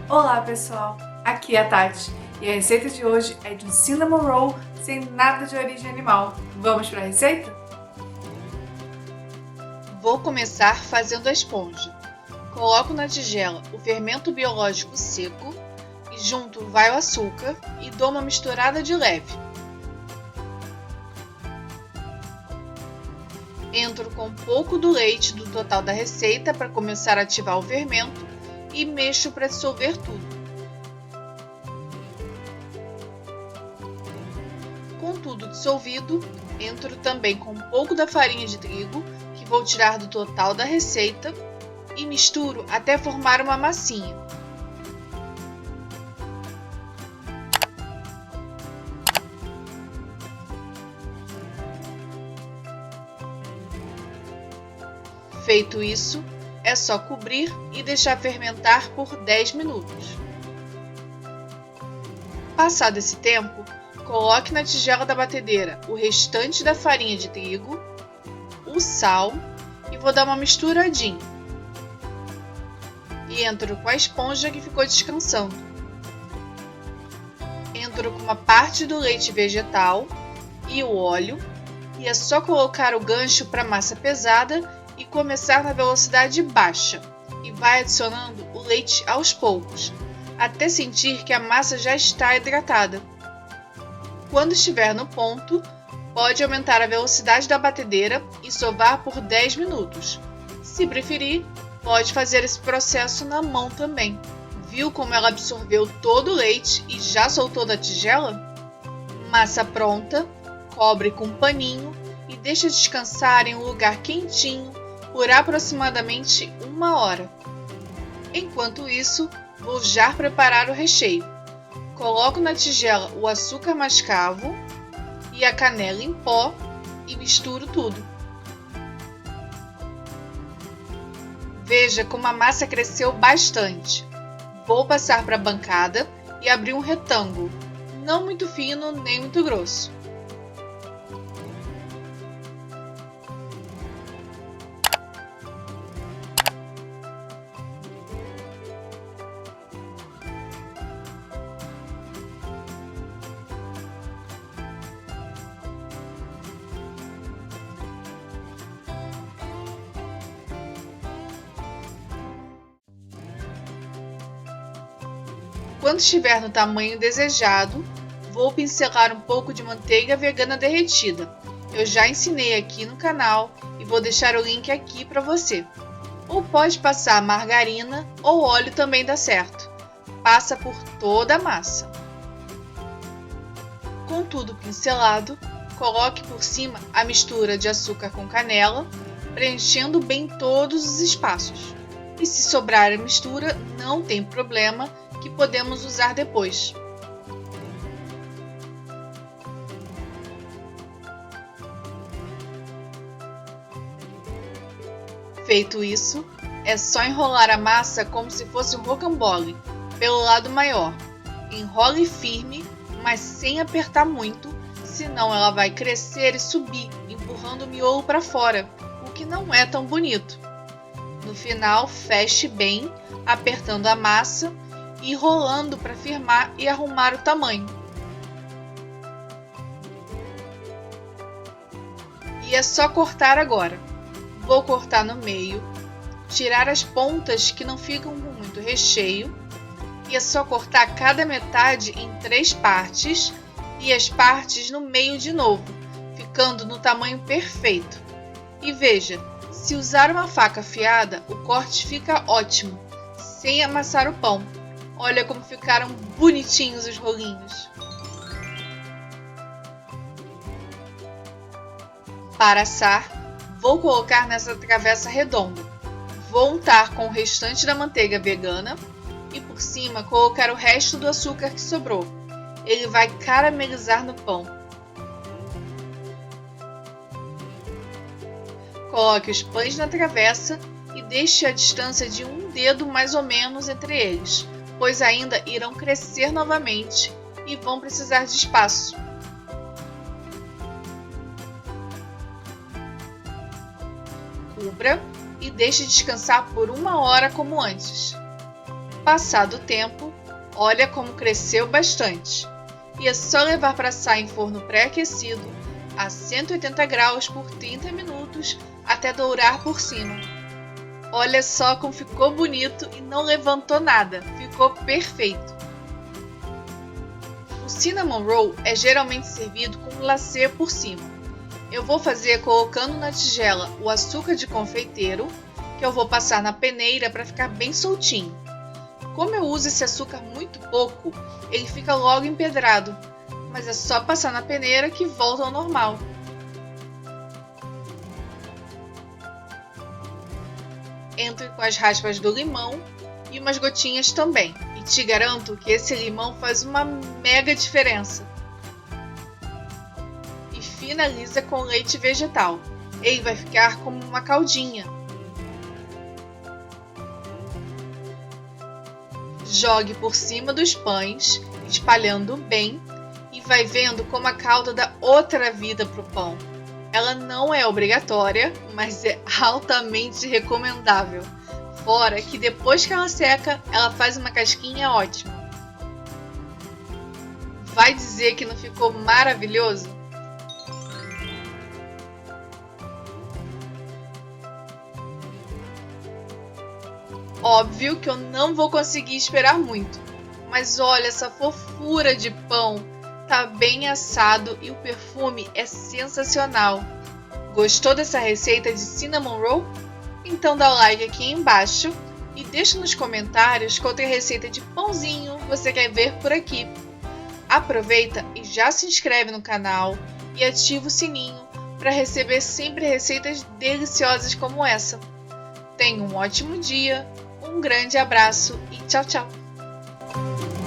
Olá pessoal, aqui é a Tati e a receita de hoje é de um cinnamon roll sem nada de origem animal. Vamos para a receita? Vou começar fazendo a esponja. Coloco na tigela o fermento biológico seco e junto vai o açúcar e dou uma misturada de leve. Entro com um pouco do leite do total da receita para começar a ativar o fermento e mexo para dissolver tudo. Com tudo dissolvido, entro também com um pouco da farinha de trigo, que vou tirar do total da receita, e misturo até formar uma massinha. Feito isso, é só cobrir e deixar fermentar por 10 minutos. Passado esse tempo, coloque na tigela da batedeira o restante da farinha de trigo, o sal e vou dar uma misturadinha. E entro com a esponja que ficou descansando. Entro com uma parte do leite vegetal e o óleo e é só colocar o gancho para massa pesada e começar na velocidade baixa e vai adicionando o leite aos poucos, até sentir que a massa já está hidratada. Quando estiver no ponto, pode aumentar a velocidade da batedeira e sovar por 10 minutos. Se preferir, pode fazer esse processo na mão também. Viu como ela absorveu todo o leite e já soltou da tigela? Massa pronta, cobre com um paninho e deixa descansar em um lugar quentinho por aproximadamente 1 hora. Enquanto isso, vou já preparar o recheio. Coloco na tigela o açúcar mascavo e a canela em pó e misturo tudo. Veja como a massa cresceu bastante. Vou passar para a bancada e abrir um retângulo, não muito fino nem muito grosso. Quando estiver no tamanho desejado, vou pincelar um pouco de manteiga vegana derretida. Eu já ensinei aqui no canal e vou deixar o link aqui para você. Ou pode passar margarina ou óleo também dá certo. Passa por toda a massa. Com tudo pincelado, coloque por cima a mistura de açúcar com canela, preenchendo bem todos os espaços. E se sobrar a mistura, não tem problema, que podemos usar depois. Feito isso, é só enrolar a massa como se fosse um rocambole, pelo lado maior. Enrole firme, mas sem apertar muito, senão ela vai crescer e subir, empurrando o miolo para fora, o que não é tão bonito. No final, feche bem, apertando a massa e rolando para firmar e arrumar o tamanho. E é só cortar agora. Vou cortar no meio, tirar as pontas que não ficam com muito recheio, e é só cortar cada metade em 3 partes e as partes no meio de novo, ficando no tamanho perfeito. E veja, se usar uma faca afiada, o corte fica ótimo, sem amassar o pão. Olha como ficaram bonitinhos os rolinhos. Para assar, vou colocar nessa travessa redonda. Vou untar com o restante da manteiga vegana e por cima colocar o resto do açúcar que sobrou. Ele vai caramelizar no pão. Coloque os pães na travessa e deixe a distância de 1 dedo mais ou menos entre eles, pois ainda irão crescer novamente e vão precisar de espaço. Cubra e deixe descansar por 1 hora como antes. Passado o tempo, olha como cresceu bastante. E é só levar para assar em forno pré-aquecido a 180 graus por 30 minutos até dourar por cima. Olha só como ficou bonito e não levantou nada, ficou perfeito. O cinnamon roll é geralmente servido com glacê por cima. Eu vou fazer colocando na tigela o açúcar de confeiteiro, que eu vou passar na peneira para ficar bem soltinho. Como eu uso esse açúcar muito pouco, ele fica logo empedrado, mas é só passar na peneira que volta ao normal. Entre com as raspas do limão e umas gotinhas também, e te garanto que esse limão faz uma mega diferença. E finaliza com leite vegetal, ele vai ficar como uma caldinha. Jogue por cima dos pães, espalhando bem, e vai vendo como a calda dá outra vida para o pão. Ela não é obrigatória, mas é altamente recomendável. Fora que depois que ela seca, ela faz uma casquinha ótima. Vai dizer que não ficou maravilhoso? Óbvio que eu não vou conseguir esperar muito, mas olha essa fofura de pão, tá bem assado e o perfume é sensacional. Gostou dessa receita de cinnamon roll? Então dá o like aqui embaixo e deixa nos comentários qual outra receita de pãozinho você quer ver por aqui. Aproveita e já se inscreve no canal e ativa o sininho para receber sempre receitas deliciosas como essa. Tenha um ótimo dia, um grande abraço e tchau, tchau!